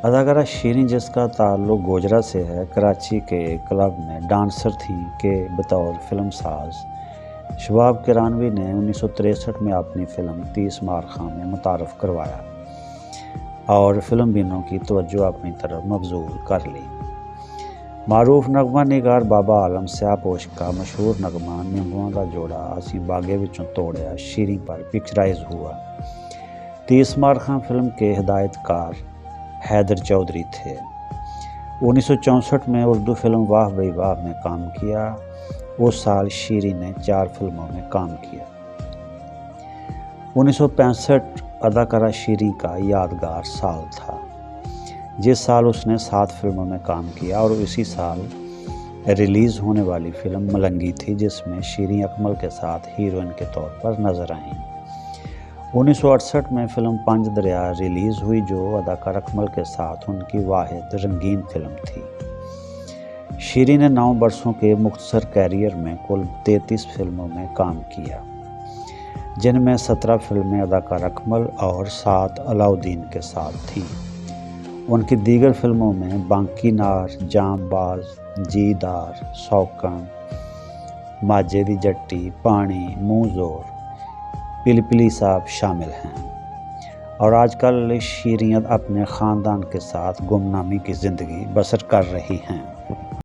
اداکارہ شیریں، جس کا تعلق گوجرا سے ہے، کراچی کے ایک کلب میں ڈانسر تھیں کہ بطور فلم ساز شباب کرانوی نے 1963 میں اپنی فلم 30 مارخاں میں متعارف کروایا اور فلم بینوں کی توجہ اپنی طرف مبذول کر لی۔ معروف نغمہ نگار بابا عالم سیاہ پوش کا مشہور نغمہ نیمبواں دا جوڑا اسی باغے وچوں توڑیا شیریں پر پکچرائز ہوا۔ 30 مارخاں فلم کے ہدایت کار حیدر چودھری تھے۔ 1964 میں اردو فلم واہ بھئی واہ میں کام کیا۔ اس سال شیریں نے 4 فلموں میں کام کیا۔ 1965 اداکارہ شیریں کا یادگار سال تھا، جس سال اس نے 7 فلموں میں کام کیا اور اسی سال ریلیز ہونے والی فلم ملنگی تھی، جس میں شیریں اکمل کے ساتھ ہیروئن کے طور پر نظر آئیں۔ 1968 میں فلم پانچ دریا ریلیز ہوئی، جو اداکار اکمل کے ساتھ ان کی واحد رنگین فلم تھی۔ شیریں نے 9 برسوں کے مختصر کیریئر میں کل 33 فلموں میں کام کیا، جن میں 17 فلمیں اداکار اکمل اور 7 علاؤالدین کے ساتھ تھیں۔ ان کی دیگر فلموں میں بانکی نار، جام باز، جی دار، سوکن، ماجے دی جٹی، پانی، منہ زور، پلی پلی صاحب شامل ہیں، اور آج کل شیریں اپنے خاندان کے ساتھ گمنامی کی زندگی بسر کر رہی ہیں۔